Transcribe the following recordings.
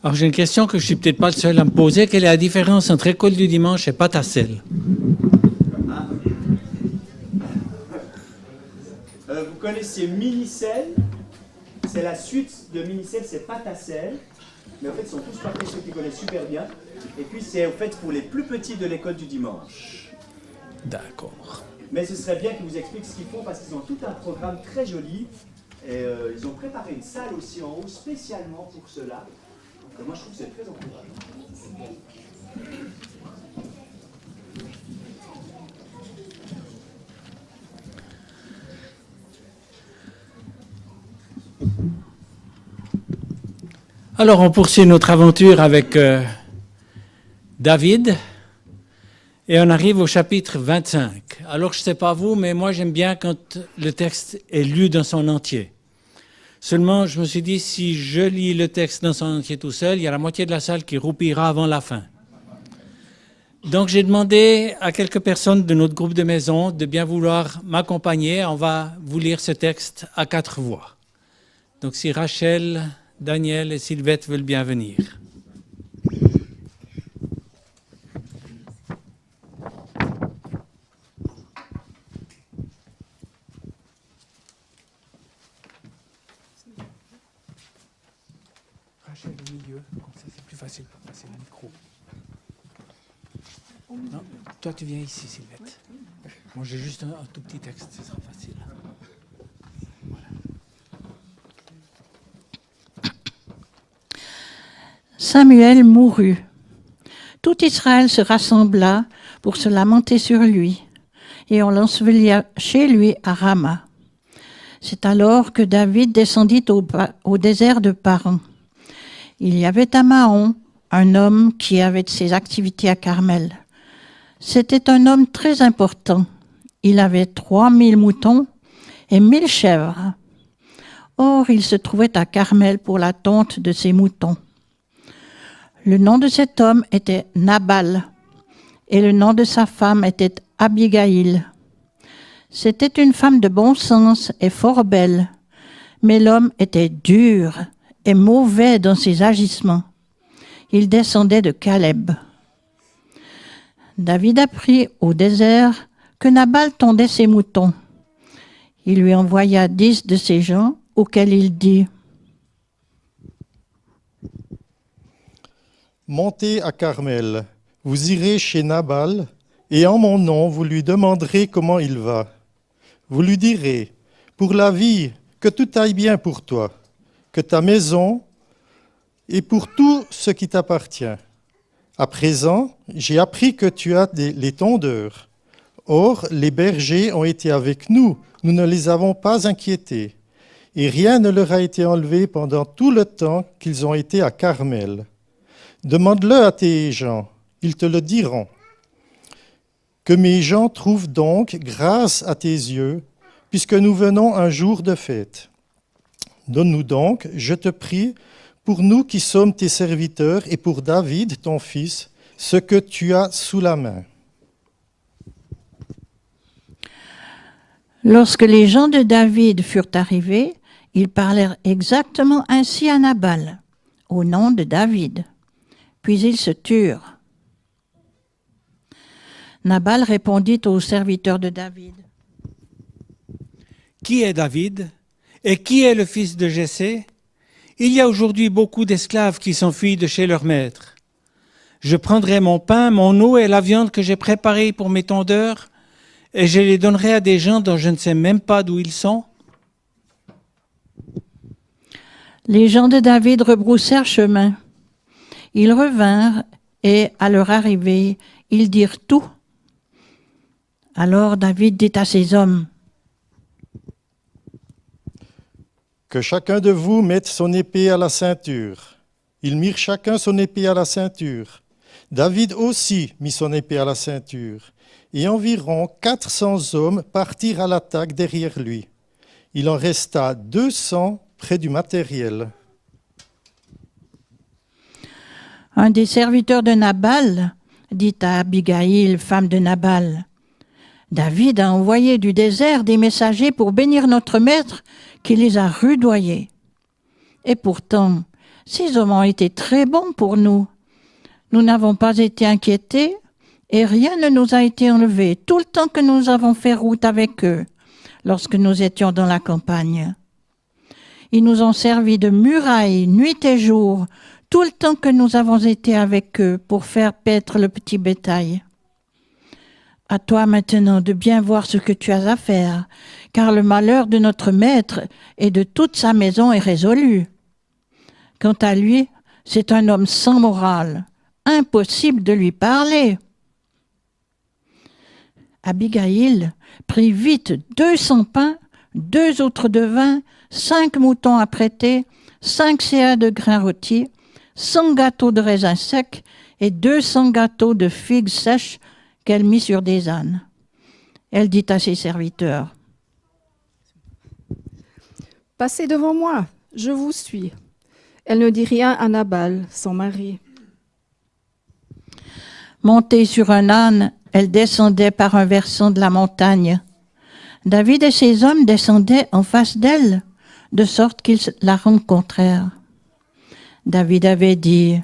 Alors j'ai une question que je suis peut-être pas le seul à me poser. Quelle est la différence entre école du dimanche et pâte à sel? Vous connaissez Minicelle, c'est la suite de Minicelle, c'est pâte à sel. Mais en fait, ils sont tous parfaits, ceux qui connaissent super bien. Et puis c'est en fait pour les plus petits de l'école du dimanche. D'accord. Mais ce serait bien qu'ils vous expliquent ce qu'ils font parce qu'ils ont tout un programme très joli. Et ils ont préparé une salle aussi en haut spécialement pour cela. Donc, moi je trouve que c'est très encourageant. Alors on poursuit notre aventure avec David et on arrive au chapitre 25. Alors je ne sais pas vous, mais moi j'aime bien quand le texte est lu dans son entier. Seulement je me suis dit, si je lis le texte dans son entier tout seul, il y a la moitié de la salle qui roupira avant la fin. Donc j'ai demandé à quelques personnes de notre groupe de maison de bien vouloir m'accompagner. On va vous lire ce texte à 4 voix. Donc si Rachel, Daniel et Sylvette veulent bien venir. Rachel au milieu, comme ça c'est plus facile pour passer le micro. Non, toi tu viens ici, Sylvette. Moi j'ai juste un tout petit texte, ce sera facile. Samuel mourut. Tout Israël se rassembla pour se lamenter sur lui, et on l'ensevelit chez lui à Rama. C'est alors que David descendit au désert de Paran. Il y avait à Mahon un homme qui avait ses activités à Carmel. C'était un homme très important. Il avait 3000 moutons et 1000 chèvres. Or, il se trouvait à Carmel pour la tonte de ses moutons. Le nom de cet homme était Nabal, et le nom de sa femme était Abigaïl. C'était une femme de bon sens et fort belle, mais l'homme était dur et mauvais dans ses agissements. Il descendait de Caleb. David apprit au désert que Nabal tondait ses moutons. Il lui envoya 10 de ses gens, auxquels il dit: Montez à Carmel, vous irez chez Nabal, et en mon nom vous lui demanderez comment il va. Vous lui direz: pour la vie, que tout aille bien pour toi, que ta maison et pour tout ce qui t'appartient. À présent, j'ai appris que tu as les tondeurs. Or, les bergers ont été avec nous, nous ne les avons pas inquiétés, et rien ne leur a été enlevé pendant tout le temps qu'ils ont été à Carmel. Demande-le à tes gens, ils te le diront. Que mes gens trouvent donc grâce à tes yeux, puisque nous venons un jour de fête. Donne-nous donc, je te prie, pour nous qui sommes tes serviteurs et pour David, ton fils, ce que tu as sous la main. Lorsque les gens de David furent arrivés, ils parlèrent exactement ainsi à Nabal, au nom de David. Puis ils se turent. Nabal répondit aux serviteurs de David: Qui est David? Et qui est le fils de Jessé? Il y a aujourd'hui beaucoup d'esclaves qui s'enfuient de chez leur maître. Je prendrai mon pain, mon eau et la viande que j'ai préparée pour mes tondeurs, et je les donnerai à des gens dont je ne sais même pas d'où ils sont. Les gens de David rebroussèrent chemin. Ils revinrent et, à leur arrivée, ils dirent tout. Alors David dit à ses hommes: Que chacun de vous mette son épée à la ceinture. Ils mirent chacun son épée à la ceinture. David aussi mit son épée à la ceinture. Et environ 400 hommes partirent à l'attaque derrière lui. Il en resta 200 près du matériel. Un des serviteurs de Nabal dit à Abigaïl, femme de Nabal: David a envoyé du désert des messagers pour bénir notre maître qui les a rudoyés. Et pourtant, Ces hommes ont été très bons pour nous. Nous n'avons pas été inquiétés et rien ne nous a été enlevé tout le temps que nous avons fait route avec eux lorsque nous étions dans la campagne. Ils nous ont servi de muraille nuit et jour tout le temps que nous avons été avec eux pour faire paître le petit bétail. À toi maintenant de bien voir ce que tu as à faire, car le malheur de notre maître et de toute sa maison est résolu. Quant à lui, c'est un homme sans morale, impossible de lui parler. » Abigail prit vite 200 pains, 2 outres de vin, 5 moutons à prêter, 5 céas de grains rôtis, 100 gâteaux de raisins secs et 200 gâteaux de figues sèches qu'elle mit sur des ânes. Elle dit à ses serviteurs, « Passez devant moi, je vous suis. » Elle ne dit rien à Nabal, son mari. Montée sur un âne, elle descendait par un versant de la montagne. David et ses hommes descendaient en face d'elle, de sorte qu'ils la rencontrèrent. David avait dit,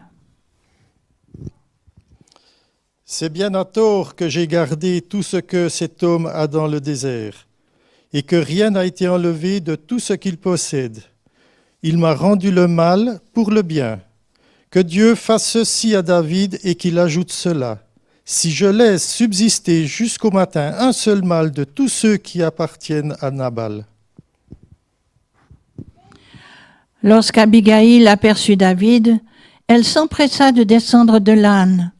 « C'est bien à tort que j'ai gardé tout ce que cet homme a dans le désert, et que rien n'a été enlevé de tout ce qu'il possède. Il m'a rendu le mal pour le bien. Que Dieu fasse ceci à David et qu'il ajoute cela. Si je laisse subsister jusqu'au matin un seul mal de tous ceux qui appartiennent à Nabal. » Lorsqu'Abigail aperçut David, elle s'empressa de descendre de l'âne,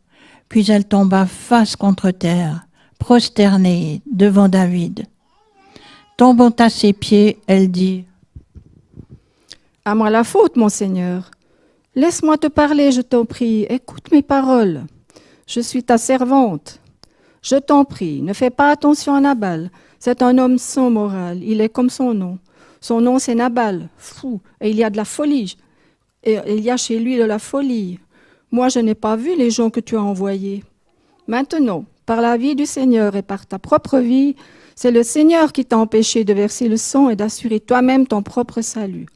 puis elle tomba face contre terre, prosternée devant David. Tombant à ses pieds, elle dit, « À moi la faute, mon Seigneur. Laisse-moi te parler, je t'en prie. Écoute mes paroles. Je suis ta servante. Je t'en prie, ne fais pas attention à Nabal. C'est un homme sans morale. Il est comme son nom. Son nom, c'est Nabal, fou. Et il y a de la folie. Et il y a chez lui de la folie. Moi, je n'ai pas vu les gens que tu as envoyés. Maintenant, par la vie du Seigneur et par ta propre vie, c'est le Seigneur qui t'a empêché de verser le sang et d'assurer toi-même ton propre salut.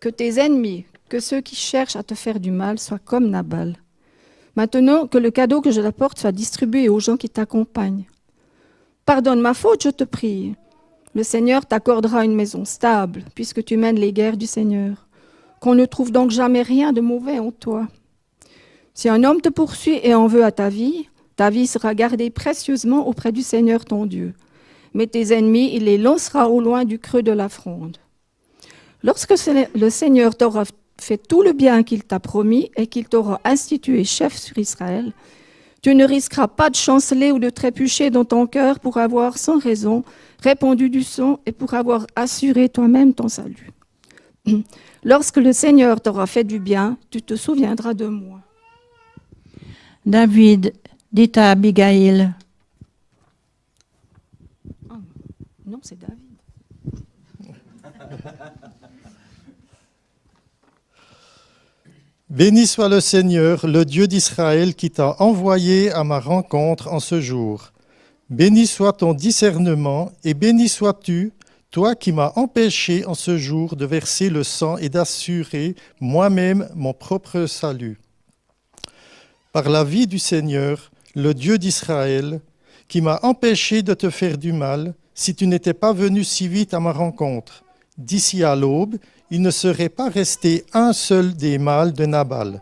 Que tes ennemis, que ceux qui cherchent à te faire du mal soient comme Nabal. Maintenant, que le cadeau que je t'apporte soit distribué aux gens qui t'accompagnent. Pardonne ma faute, je te prie. Le Seigneur t'accordera une maison stable, puisque tu mènes les guerres du Seigneur. Qu'on ne trouve donc jamais rien de mauvais en toi. Si un homme te poursuit et en veut à ta vie sera gardée précieusement auprès du Seigneur ton Dieu. Mais tes ennemis, il les lancera au loin du creux de la fronde. Lorsque le Seigneur t'aura fait tout le bien qu'il t'a promis et qu'il t'aura institué chef sur Israël, tu ne risqueras pas de chanceler ou de trébucher dans ton cœur pour avoir sans raison répandu du sang et pour avoir assuré toi-même ton salut. Lorsque le Seigneur t'aura fait du bien, tu te souviendras de moi. » David dit à Abigail, Oh, non, c'est David. Béni soit le Seigneur, le Dieu d'Israël, qui t'a envoyé à ma rencontre en ce jour. Béni soit ton discernement, et béni sois-tu, toi qui m'as empêché en ce jour de verser le sang et d'assurer moi-même mon propre salut. Par la vie du Seigneur, le Dieu d'Israël, qui m'a empêché de te faire du mal, si tu n'étais pas venu si vite à ma rencontre. D'ici à l'aube, il ne serait pas resté un seul des mâles de Nabal.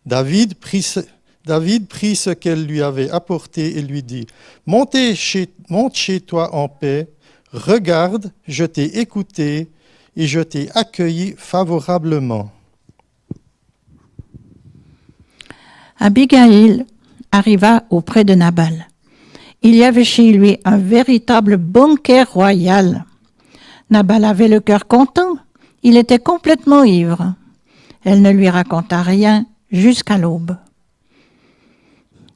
David prit ce qu'elle lui avait apporté et lui dit, « Monte chez toi en paix, regarde, je t'ai écouté et je t'ai accueilli favorablement. » Abigail arriva auprès de Nabal. Il y avait chez lui un véritable banquet royal. Nabal avait le cœur content, il était complètement ivre. Elle ne lui raconta rien jusqu'à l'aube.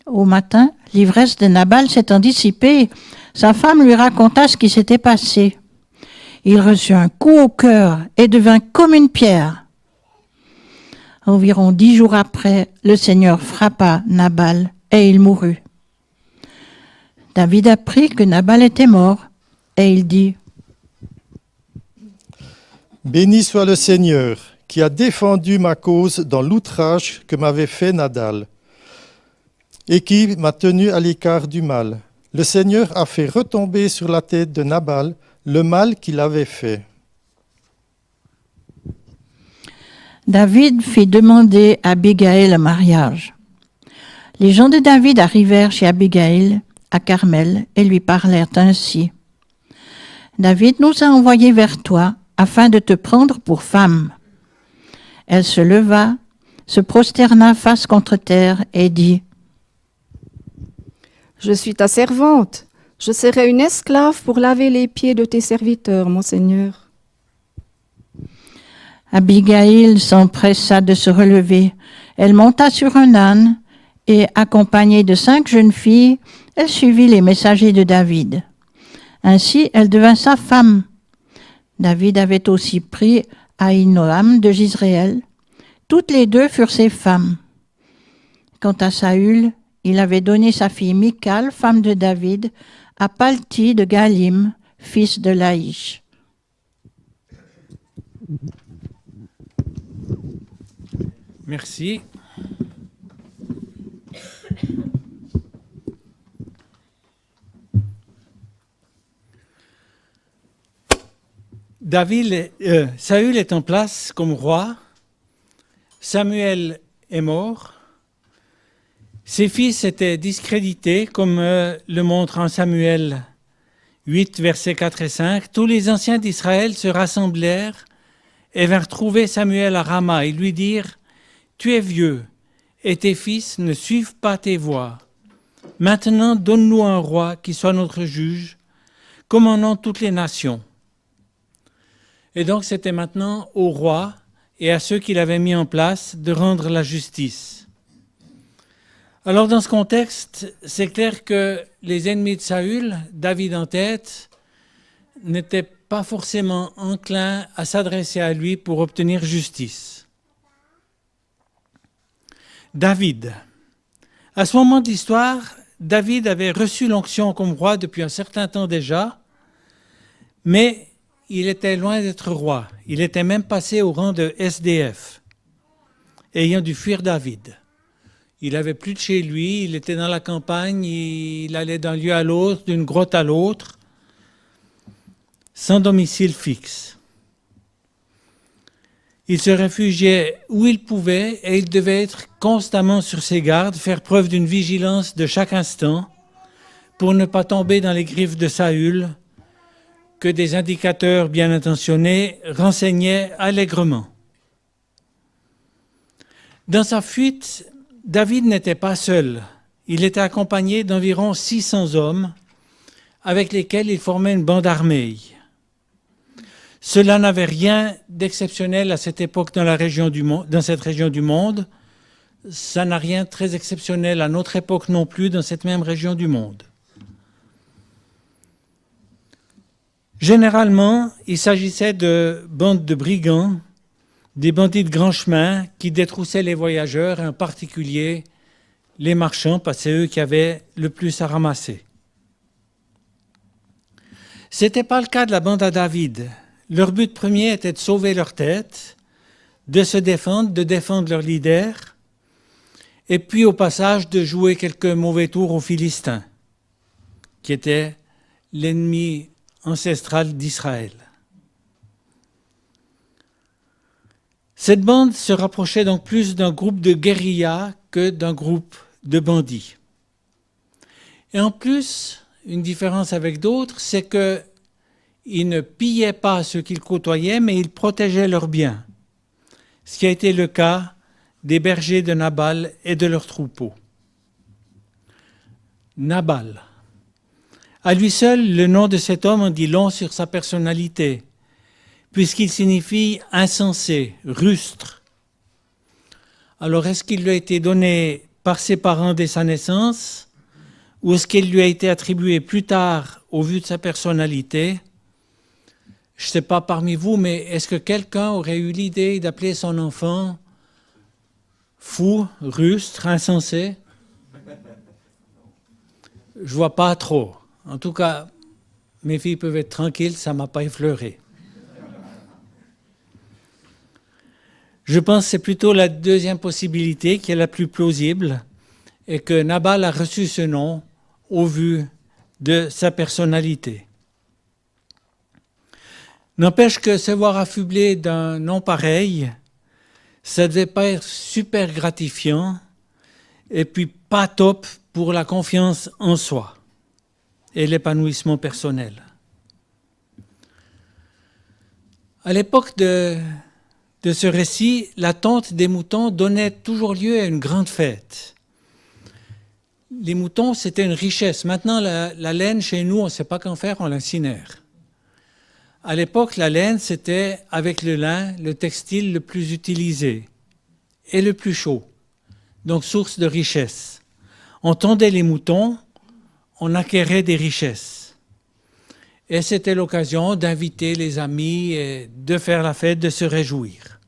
Au matin, l'ivresse de Nabal s'étant dissipée, sa femme lui raconta ce qui s'était passé. Il reçut un coup au cœur et devint comme une pierre. Environ 10 jours après, le Seigneur frappa Nabal et il mourut. David apprit que Nabal était mort et il dit, « Béni soit le Seigneur, qui a défendu ma cause dans l'outrage que m'avait fait Nadal et qui m'a tenu à l'écart du mal. Le Seigneur a fait retomber sur la tête de Nabal le mal qu'il avait fait. David fit demander Abigail en mariage. Les gens de David arrivèrent chez Abigail à Carmel et lui parlèrent ainsi. David nous a envoyés vers toi afin de te prendre pour femme. Elle se leva, se prosterna face contre terre et dit : Je suis ta servante. Je serai une esclave pour laver les pieds de tes serviteurs, mon Seigneur. Abigail s'empressa de se relever. Elle monta sur un âne et, accompagnée de 5 jeunes filles, elle suivit les messagers de David. Ainsi, elle devint sa femme. David avait aussi pris Ahinoam de Jizréel. Toutes les 2 furent ses femmes. Quant à Saül, il avait donné sa fille Michal, femme de David, à Palti de Galim, fils de Laïch. Merci. Saül est en place comme roi. Samuel est mort. Ses fils étaient discrédités, comme le montre en Samuel 8, versets 4 et 5. Tous les anciens d'Israël se rassemblèrent et vinrent trouver Samuel à Rama et lui dirent : « Tu es vieux, et tes fils ne suivent pas tes voies. Maintenant, donne-nous un roi qui soit notre juge, commandant toutes les nations. » Et donc, c'était maintenant au roi et à ceux qu'il avait mis en place de rendre la justice. Alors, dans ce contexte, c'est clair que les ennemis de Saül, David en tête, n'étaient pas forcément enclins à s'adresser à lui pour obtenir justice. David. À ce moment de l'histoire, David avait reçu l'onction comme roi depuis un certain temps déjà, mais il était loin d'être roi. Il était même passé au rang de SDF, ayant dû fuir David. Il n'avait plus de chez lui, il était dans la campagne, il allait d'un lieu à l'autre, d'une grotte à l'autre, sans domicile fixe. Il se réfugiait où il pouvait et il devait être constamment sur ses gardes, faire preuve d'une vigilance de chaque instant pour ne pas tomber dans les griffes de Saül, que des indicateurs bien intentionnés renseignaient allègrement. Dans sa fuite, David n'était pas seul. Il était accompagné d'environ 600 hommes avec lesquels il formait une bande armée. Cela n'avait rien d'exceptionnel à cette époque dans cette région du monde. Ça n'a rien de très exceptionnel à notre époque non plus dans cette même région du monde. Généralement, il s'agissait de bandes de brigands, des bandits de grand chemin qui détroussaient les voyageurs, et en particulier les marchands, parce que c'est eux qui avaient le plus à ramasser. Ce n'était pas le cas de la bande à David. Leur but premier était de sauver leur tête, de se défendre, de défendre leur leader, et puis au passage de jouer quelques mauvais tours aux Philistins, qui étaient l'ennemi ancestral d'Israël. Cette bande se rapprochait donc plus d'un groupe de guérillas que d'un groupe de bandits. Et en plus, une différence avec d'autres, c'est qu'ils ne pillaient pas ceux qu'ils côtoyaient, mais ils protégeaient leurs biens, ce qui a été le cas des bergers de Nabal et de leurs troupeaux. Nabal. À lui seul, le nom de cet homme en dit long sur sa personnalité, puisqu'il signifie insensé, rustre. Alors, est-ce qu'il lui a été donné par ses parents dès sa naissance, ou est-ce qu'il lui a été attribué plus tard au vu de sa personnalité? Je ne sais pas parmi vous, mais est-ce que quelqu'un aurait eu l'idée d'appeler son enfant fou, rustre, insensé? Je ne vois pas trop. En tout cas, mes filles peuvent être tranquilles, ça ne m'a pas effleuré. Je pense que c'est plutôt la deuxième possibilité qui est la plus plausible et que Nabal a reçu ce nom au vu de sa personnalité. N'empêche que se voir affublé d'un nom pareil, ça ne devait pas être super gratifiant et puis pas top pour la confiance en soi et l'épanouissement personnel. À l'époque de ce récit, la tonte des moutons donnait toujours lieu à une grande fête. Les moutons, c'était une richesse. Maintenant, la laine, chez nous, on ne sait pas qu'en faire, on l'incinère. À l'époque, la laine, c'était, avec le lin, le textile le plus utilisé et le plus chaud, donc source de richesse. On tondait les moutons, on acquérait des richesses. Et c'était l'occasion d'inviter les amis et de faire la fête, de se réjouir.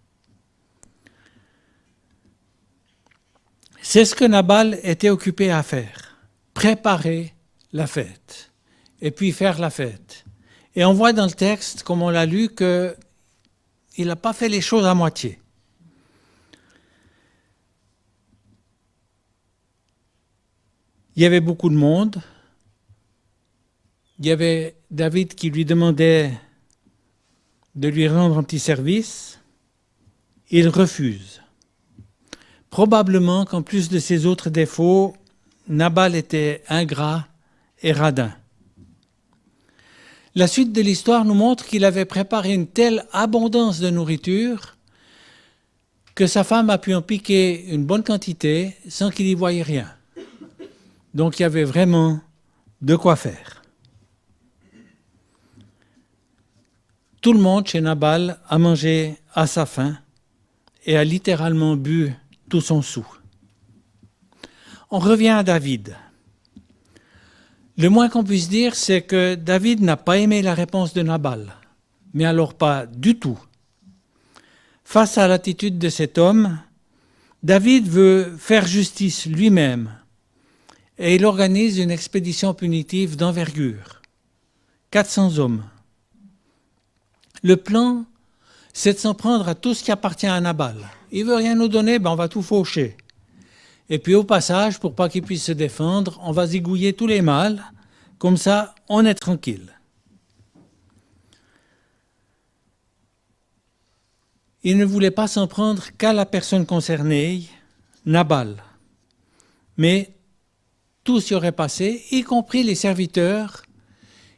C'est ce que Nabal était occupé à faire, préparer la fête et puis faire la fête. Et on voit dans le texte, comme on l'a lu, qu'il n'a pas fait les choses à moitié. Il y avait beaucoup de monde. Il y avait David qui lui demandait de lui rendre un petit service. Il refuse. Probablement qu'en plus de ses autres défauts, Nabal était ingrat et radin. La suite de l'histoire nous montre qu'il avait préparé une telle abondance de nourriture que sa femme a pu en piquer une bonne quantité sans qu'il y voie rien. Donc il y avait vraiment de quoi faire. Tout le monde chez Nabal a mangé à sa faim et a littéralement bu tout son sou. On revient à David. Le moins qu'on puisse dire, c'est que David n'a pas aimé la réponse de Nabal, mais alors pas du tout. Face à l'attitude de cet homme, David veut faire justice lui-même et il organise une expédition punitive d'envergure. 400 hommes. Le plan, c'est de s'en prendre à tout ce qui appartient à Nabal. Il veut rien nous donner, on va tout faucher. Et puis au passage, pour pas qu'il puisse se défendre, on va zigouiller tous les mâles, comme ça on est tranquille. Il ne voulait pas s'en prendre qu'à la personne concernée, Nabal. Mais tout s'y aurait passé, y compris les serviteurs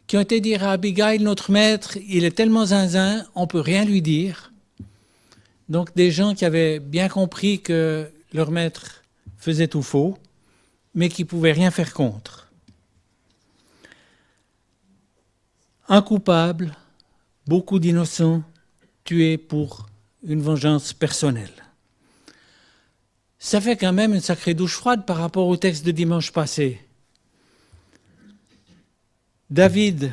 qui ont été dire à Abigail, notre maître, il est tellement zinzin, on ne peut rien lui dire. Donc des gens qui avaient bien compris que leur maître faisait tout faux, mais qui ne pouvaient rien faire contre. Un coupable, beaucoup d'innocents tués pour une vengeance personnelle. Ça fait quand même une sacrée douche froide par rapport au texte de dimanche passé. David,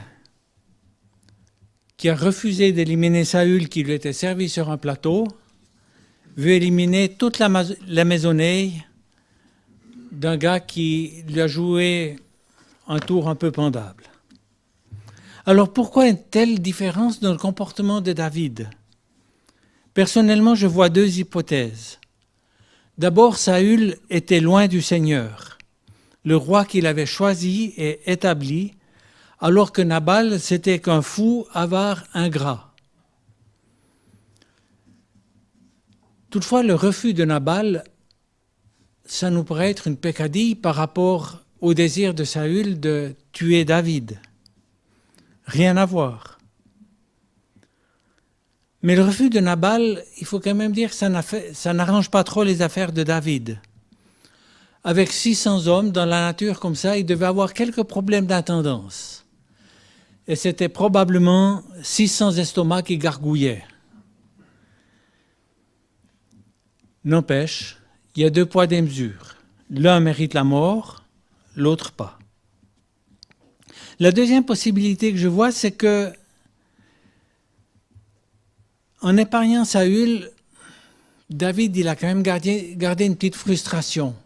qui a refusé d'éliminer Saül qui lui était servi sur un plateau, veut éliminer toute la maisonnée d'un gars qui lui a joué un tour un peu pendable. Alors pourquoi une telle différence dans le comportement de David ? Personnellement, je vois deux hypothèses. D'abord, Saül était loin du Seigneur, le roi qu'il avait choisi et établi, alors que Nabal, c'était qu'un fou, avare, ingrat. Toutefois, le refus de Nabal, ça nous pourrait être une peccadille par rapport au désir de Saül de tuer David. Rien à voir. Mais le refus de Nabal, il faut quand même dire que ça n'arrange pas trop les affaires de David. Avec 600 hommes dans la nature comme ça, il devait avoir quelques problèmes d'intendance. Et c'était probablement 600 estomacs qui gargouillaient. N'empêche, il y a deux poids, deux mesures. L'un mérite la mort, l'autre pas. La deuxième possibilité que je vois, c'est que en épargnant Saül, David, il a quand même gardé une petite frustration.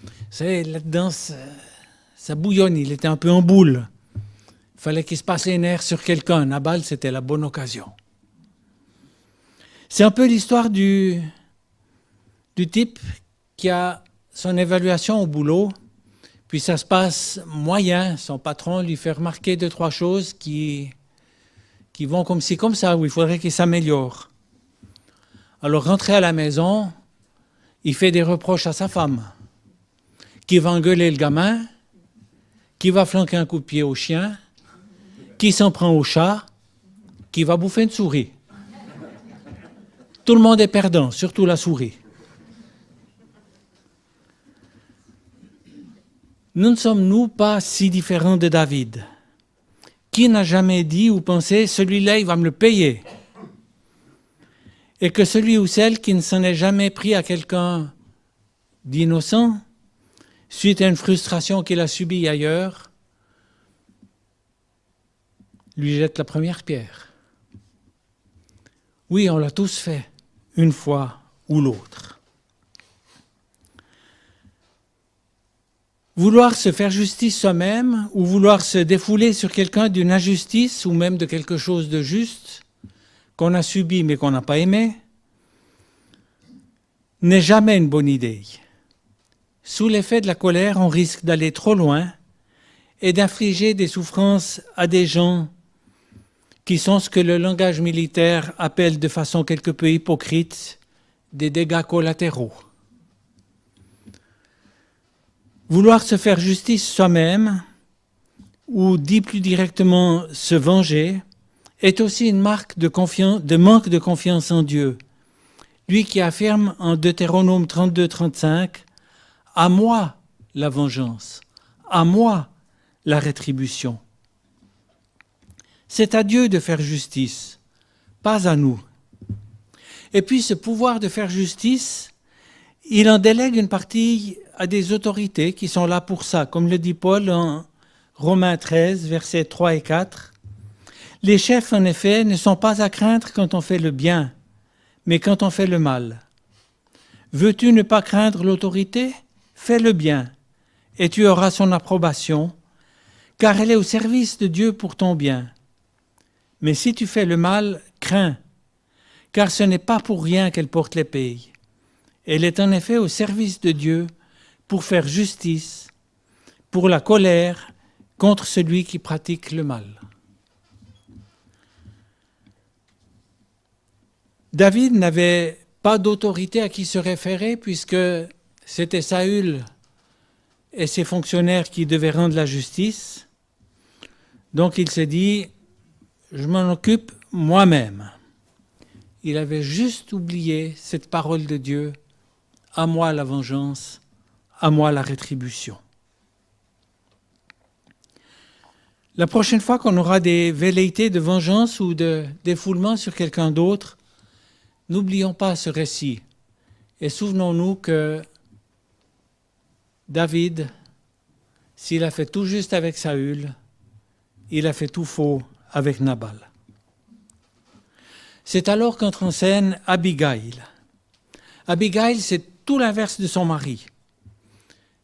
Vous savez, là-dedans, ça bouillonne, il était un peu en boule. Il fallait qu'il se passe les nerfs sur quelqu'un. Nabal, c'était la bonne occasion. C'est un peu l'histoire du type qui a son évaluation au boulot, puis ça se passe moyen. Son patron lui fait remarquer 2-3 choses qui vont comme ci, comme ça, où il faudrait qu'il s'améliore. Alors, rentré à la maison, il fait des reproches à sa femme, qui va engueuler le gamin, qui va flanquer un coup de pied au chien, qui s'en prend au chat, qui va bouffer une souris. Tout le monde est perdant, surtout la souris. Nous ne sommes-nous pas si différents de David? Qui n'a jamais dit ou pensé « celui-là, il va me le payer » et que celui ou celle qui ne s'en est jamais pris à quelqu'un d'innocent, suite à une frustration qu'il a subie ailleurs, lui jette la première pierre. Oui, on l'a tous fait, une fois ou l'autre. Vouloir se faire justice soi-même ou vouloir se défouler sur quelqu'un d'une injustice ou même de quelque chose de juste qu'on a subi mais qu'on n'a pas aimé n'est jamais une bonne idée. Sous l'effet de la colère, on risque d'aller trop loin et d'infliger des souffrances à des gens qui sont ce que le langage militaire appelle de façon quelque peu hypocrite des dégâts collatéraux. Vouloir se faire justice soi-même, ou dit plus directement se venger, est aussi une marque de manque de confiance en Dieu. Lui qui affirme en Deutéronome 32-35 « À moi la vengeance, à moi la rétribution ». C'est à Dieu de faire justice, pas à nous. Et puis ce pouvoir de faire justice, il en délègue une partie à des autorités qui sont là pour ça, comme le dit Paul en Romains 13, versets 3 et 4. Les chefs, en effet, ne sont pas à craindre quand on fait le bien, mais quand on fait le mal. Veux-tu ne pas craindre l'autorité? Fais le bien, et tu auras son approbation, car elle est au service de Dieu pour ton bien. Mais si tu fais le mal, crains, car ce n'est pas pour rien qu'elle porte l'épée. Elle est en effet au service de Dieu pour faire justice, pour la colère contre celui qui pratique le mal. David n'avait pas d'autorité à qui se référer puisque c'était Saül et ses fonctionnaires qui devaient rendre la justice. Donc il s'est dit, je m'en occupe moi-même. Il avait juste oublié cette parole de Dieu, à moi la vengeance, à moi la rétribution. La prochaine fois qu'on aura des velléités de vengeance ou de défoulement sur quelqu'un d'autre, n'oublions pas ce récit et souvenons-nous que David, s'il a fait tout juste avec Saül, il a fait tout faux avec Nabal. C'est alors qu'entre en scène Abigail. Abigail, c'est tout l'inverse de son mari.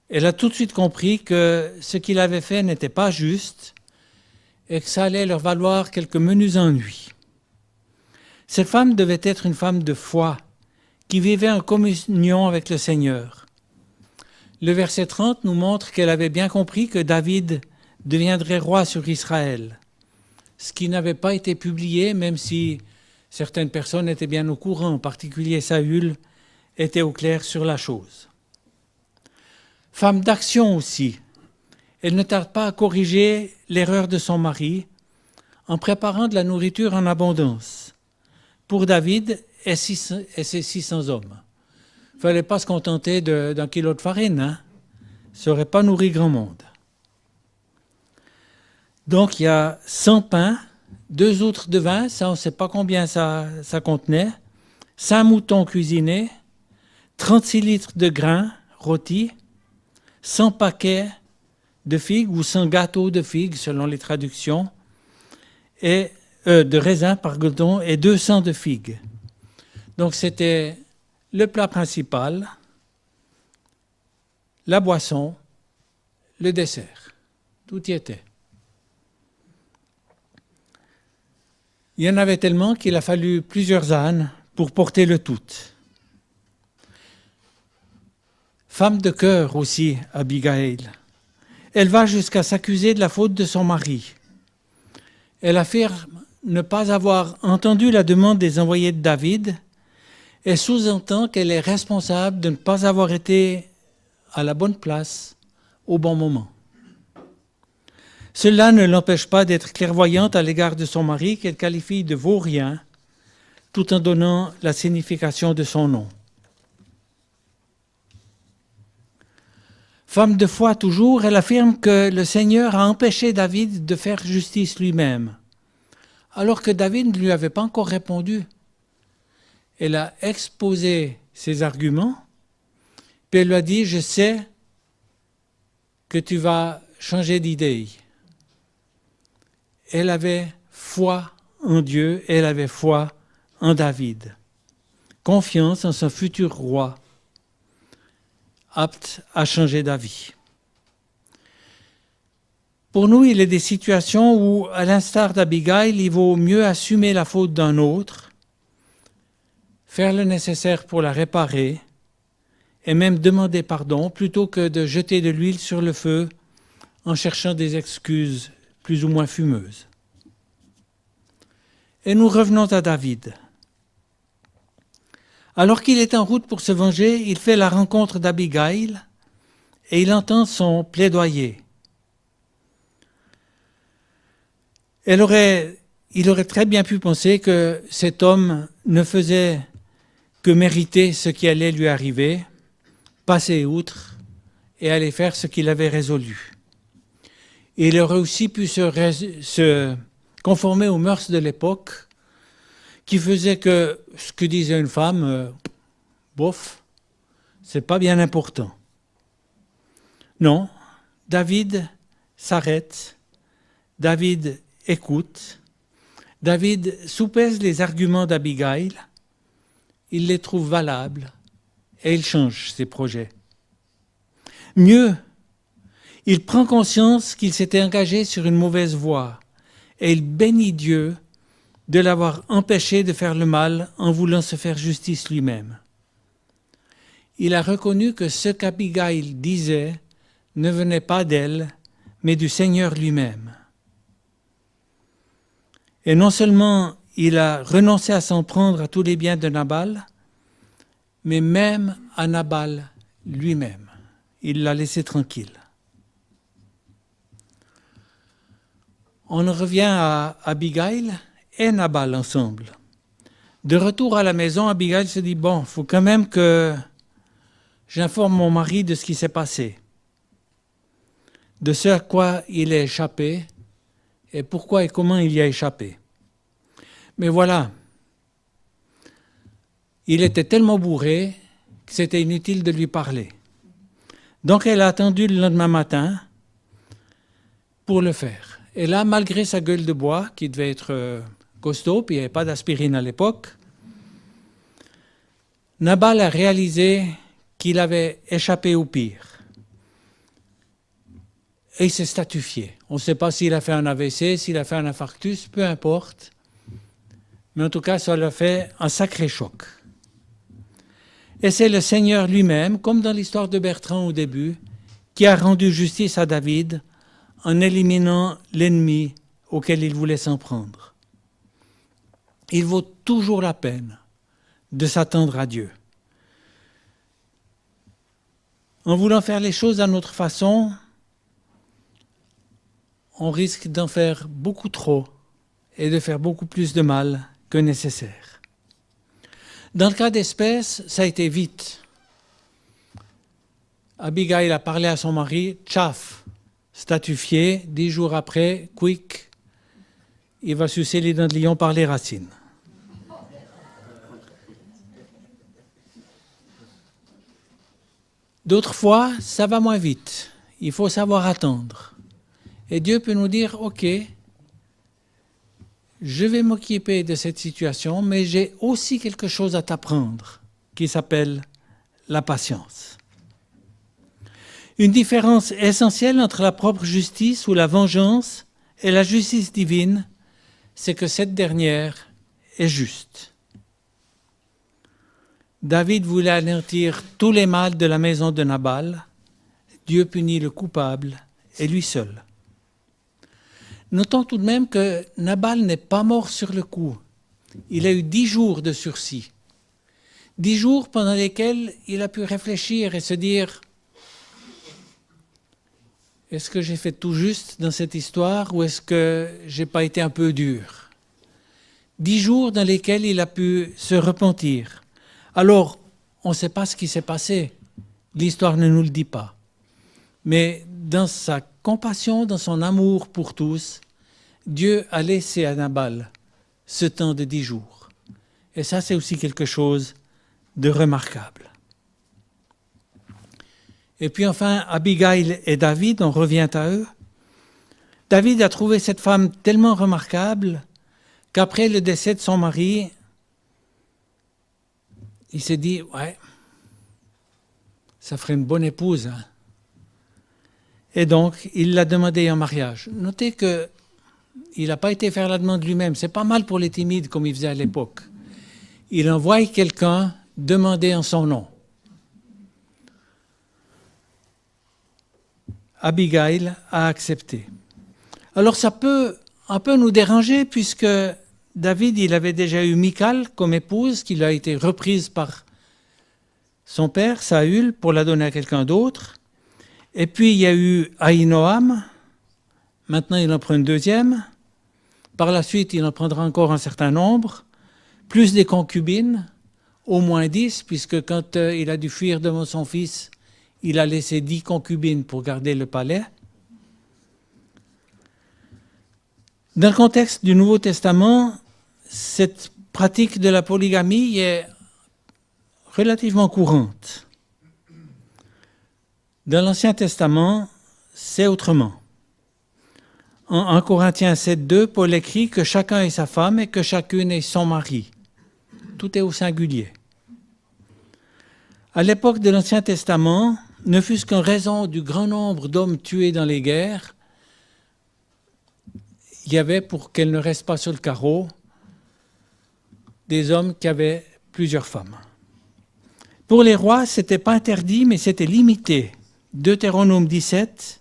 Elle a tout de suite compris que ce qu'il avait fait n'était pas juste et que ça allait leur valoir quelques menus ennuis. Cette femme devait être une femme de foi qui vivait en communion avec le Seigneur. Le verset 30 nous montre qu'elle avait bien compris que David deviendrait roi sur Israël, ce qui n'avait pas été publié, même si certaines personnes étaient bien au courant, en particulier Saül était au clair sur la chose. Femme d'action aussi, elle ne tarde pas à corriger l'erreur de son mari en préparant de la nourriture en abondance pour David et ses 600 hommes. Il ne fallait pas se contenter d'un kilo de farine, hein? Ça n'aurait pas nourri grand monde. Donc il y a 100 pains, 2 outres de vin, ça on ne sait pas combien ça contenait, 5 moutons cuisinés, 36 litres de grains rôtis, 100 paquets de figues ou 100 gâteaux de figues selon les traductions, et de raisins, pardon, et 200 de figues. Donc c'était le plat principal, la boisson, le dessert. Tout y était. Il y en avait tellement qu'il a fallu plusieurs ânes pour porter le tout. Femme de cœur aussi, Abigail. Elle va jusqu'à s'accuser de la faute de son mari. Elle affirme ne pas avoir entendu la demande des envoyés de David et sous-entend qu'elle est responsable de ne pas avoir été à la bonne place au bon moment. Cela ne l'empêche pas d'être clairvoyante à l'égard de son mari qu'elle qualifie de vaurien tout en donnant la signification de son nom. Femme de foi toujours, elle affirme que le Seigneur a empêché David de faire justice lui-même, alors que David ne lui avait pas encore répondu. Elle a exposé ses arguments, puis elle lui a dit « Je sais que tu vas changer d'idée ». Elle avait foi en Dieu, elle avait foi en David. Confiance en son futur roi, apte à changer d'avis. Pour nous, il y a des situations où, à l'instar d'Abigail, il vaut mieux assumer la faute d'un autre, faire le nécessaire pour la réparer, et même demander pardon, plutôt que de jeter de l'huile sur le feu en cherchant des excuses plus ou moins fumeuses. Et nous revenons à David. Alors qu'il est en route pour se venger, il fait la rencontre d'Abigail et il entend son plaidoyer. Il aurait très bien pu penser que cet homme ne faisait que mériter ce qui allait lui arriver, passer outre et aller faire ce qu'il avait résolu. Il aurait aussi pu se conformer aux mœurs de l'époque qui faisait que ce que disait une femme, bof, c'est pas bien important. Non, David s'arrête, David écoute, David soupèse les arguments d'Abigail, il les trouve valables et il change ses projets. Mieux, il prend conscience qu'il s'était engagé sur une mauvaise voie et il bénit Dieu de l'avoir empêché de faire le mal en voulant se faire justice lui-même. Il a reconnu que ce qu'Abigail disait ne venait pas d'elle, mais du Seigneur lui-même. Et non seulement il a renoncé à s'en prendre à tous les biens de Nabal, mais même à Nabal lui-même. Il l'a laissé tranquille. On en revient à Abigail et Nabal ensemble. De retour à la maison, Abigail se dit « Bon, il faut quand même que j'informe mon mari de ce qui s'est passé, de ce à quoi il a échappé et pourquoi et comment il y a échappé. » Mais voilà, il était tellement bourré que c'était inutile de lui parler. Donc elle a attendu le lendemain matin pour le faire. Et là, malgré sa gueule de bois, qui devait être costaud, puis il n'y avait pas d'aspirine à l'époque, Nabal a réalisé qu'il avait échappé au pire. Et il s'est statufié. On ne sait pas s'il a fait un AVC, s'il a fait un infarctus, peu importe. Mais en tout cas, ça lui a fait un sacré choc. Et c'est le Seigneur lui-même, comme dans l'histoire de Bertrand au début, qui a rendu justice à David en éliminant l'ennemi auquel il voulait s'en prendre. Il vaut toujours la peine de s'attendre à Dieu. En voulant faire les choses à notre façon, on risque d'en faire beaucoup trop et de faire beaucoup plus de mal que nécessaire. Dans le cas d'espèce, ça a été vite. Abigail a parlé à son mari, tchaf, statufié, 10 jours après, quick, il va sucer les dents de lion par les racines. D'autres fois, ça va moins vite. Il faut savoir attendre. Et Dieu peut nous dire, ok, je vais m'occuper de cette situation, mais j'ai aussi quelque chose à t'apprendre, qui s'appelle la patience. Une différence essentielle entre la propre justice ou la vengeance et la justice divine, c'est que cette dernière est juste. David voulait anéantir tous les mâles de la maison de Nabal. Dieu punit le coupable et lui seul. Notons tout de même que Nabal n'est pas mort sur le coup. Il a eu 10 jours de sursis. 10 jours pendant lesquels il a pu réfléchir et se dire « Est-ce que j'ai fait tout juste dans cette histoire ou est-ce que j'ai pas été un peu dur ?» 10 jours dans lesquels il a pu se repentir. Alors, on ne sait pas ce qui s'est passé. L'histoire ne nous le dit pas. Mais dans sa compassion, dans son amour pour tous, Dieu a laissé à Nabal ce temps de 10 jours. Et ça, c'est aussi quelque chose de remarquable. Et puis enfin, Abigail et David, on revient à eux. David a trouvé cette femme tellement remarquable qu'après le décès de son mari, il s'est dit, ouais, ça ferait une bonne épouse. Hein. Et donc, il l'a demandé en mariage. Notez que il n'a pas été faire la demande lui-même. C'est pas mal pour les timides comme il faisait à l'époque. Il envoie quelqu'un demander en son nom. Abigail a accepté. Alors ça peut un peu nous déranger puisque David, il avait déjà eu Michal comme épouse, qui a été reprise par son père, Saül, pour la donner à quelqu'un d'autre. Et puis il y a eu Ahinoam. Maintenant, il en prend une deuxième. Par la suite, il en prendra encore un certain nombre, plus des concubines, au moins 10, puisque quand il a dû fuir devant son fils, il a laissé 10 concubines pour garder le palais. Dans le contexte du Nouveau Testament, cette pratique de la polygamie est relativement courante. Dans l'Ancien Testament, c'est autrement. En 1 Corinthiens 7,2, Paul écrit que chacun est sa femme et que chacune est son mari. Tout est au singulier. À l'époque de l'Ancien Testament, ne fût-ce qu'en raison du grand nombre d'hommes tués dans les guerres, il y avait, pour qu'elles ne restent pas sur le carreau, des hommes qui avaient plusieurs femmes. Pour les rois, ce n'était pas interdit, mais c'était limité. Deutéronome 17,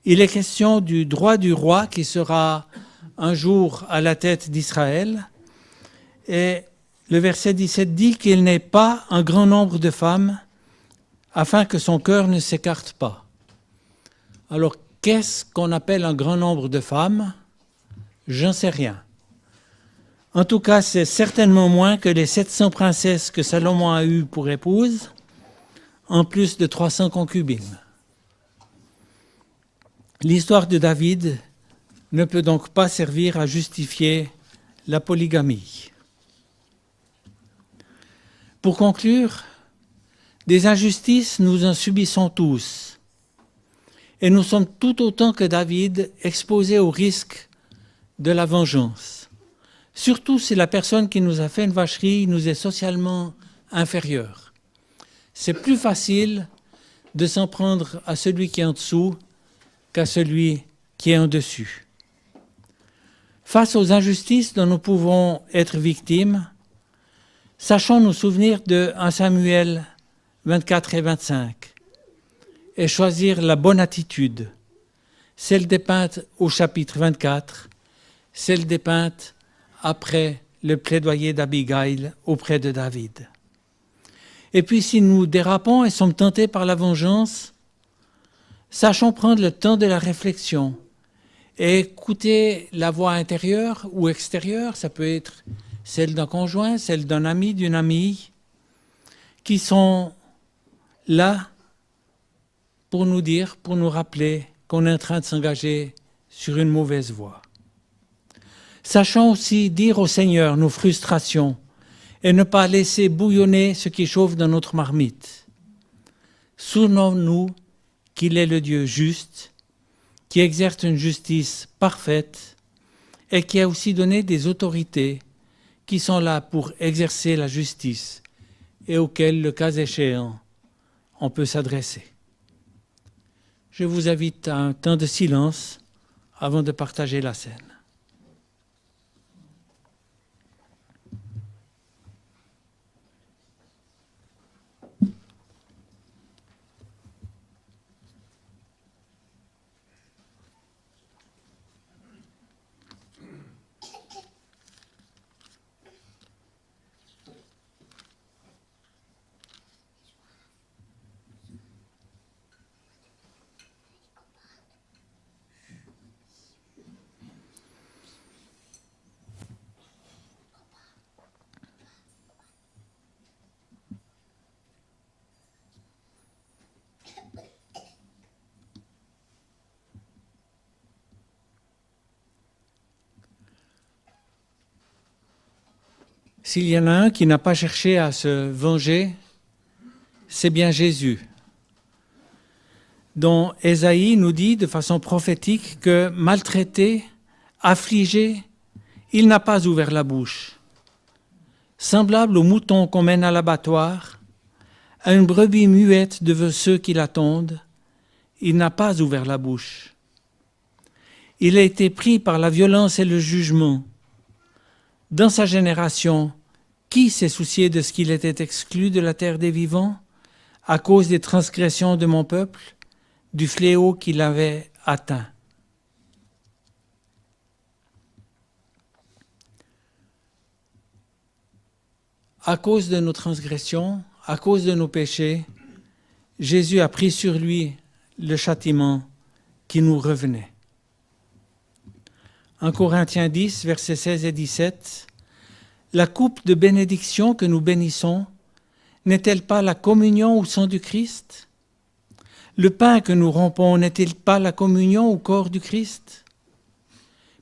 il est question du droit du roi qui sera un jour à la tête d'Israël. Et le verset 17 dit qu'il n'ait pas un grand nombre de femmes afin que son cœur ne s'écarte pas. Alors, qu'est-ce qu'on appelle un grand nombre de femmes ? J'en sais rien. En tout cas, c'est certainement moins que les 700 princesses que Salomon a eues pour épouses, en plus de 300 concubines. L'histoire de David ne peut donc pas servir à justifier la polygamie. Pour conclure, des injustices, nous en subissons tous. Et nous sommes tout autant que David exposés au risque de la vengeance. Surtout si la personne qui nous a fait une vacherie nous est socialement inférieure. C'est plus facile de s'en prendre à celui qui est en dessous qu'à celui qui est en dessus. Face aux injustices dont nous pouvons être victimes, sachons nous souvenir de 1 Samuel 24 et 25 et choisir la bonne attitude, celle dépeinte au chapitre 24, celle dépeinte après le plaidoyer d'Abigail auprès de David. Et puis si nous dérapons et sommes tentés par la vengeance, sachons prendre le temps de la réflexion et écouter la voix intérieure ou extérieure, ça peut être celle d'un conjoint, celle d'un ami, d'une amie, qui sont là pour nous dire, pour nous rappeler qu'on est en train de s'engager sur une mauvaise voie. Sachons aussi dire au Seigneur nos frustrations et ne pas laisser bouillonner ce qui chauffe dans notre marmite. Souvenons-nous qu'il est le Dieu juste, qui exerce une justice parfaite et qui a aussi donné des autorités qui sont là pour exercer la justice et auxquelles, le cas échéant, on peut s'adresser. Je vous invite à un temps de silence avant de partager la scène. S'il y en a un qui n'a pas cherché à se venger, c'est bien Jésus, dont Ésaïe nous dit de façon prophétique que maltraité, affligé, il n'a pas ouvert la bouche. Semblable au mouton qu'on mène à l'abattoir, à une brebis muette devant ceux qui l'attendent, il n'a pas ouvert la bouche. Il a été pris par la violence et le jugement. Dans sa génération, qui s'est soucié de ce qu'il était exclu de la terre des vivants à cause des transgressions de mon peuple, du fléau qui l'avait atteint? À cause de nos transgressions, à cause de nos péchés, Jésus a pris sur lui le châtiment qui nous revenait. En Corinthiens 10, versets 16 et 17, « La coupe de bénédiction que nous bénissons n'est-elle pas la communion au sang du Christ? Le pain que nous rompons n'est-il pas la communion au corps du Christ?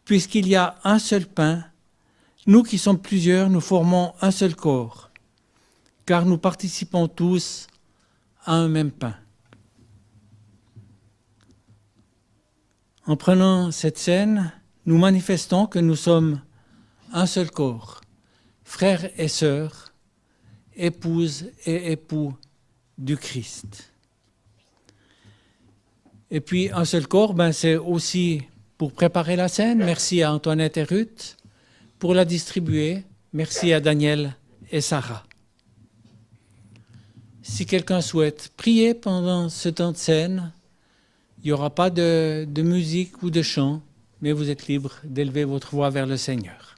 Puisqu'il y a un seul pain, nous qui sommes plusieurs, nous formons un seul corps, car nous participons tous à un même pain. » En prenant cette scène, nous manifestons que nous sommes un seul corps, frères et sœurs, épouses et époux du Christ. Et puis un seul corps, c'est aussi pour préparer la scène. Merci à Antoinette et Ruth pour la distribuer. Merci à Daniel et Sarah. Si quelqu'un souhaite prier pendant ce temps de scène, il n'y aura pas de musique ou de chant, mais vous êtes libre d'élever votre voix vers le Seigneur.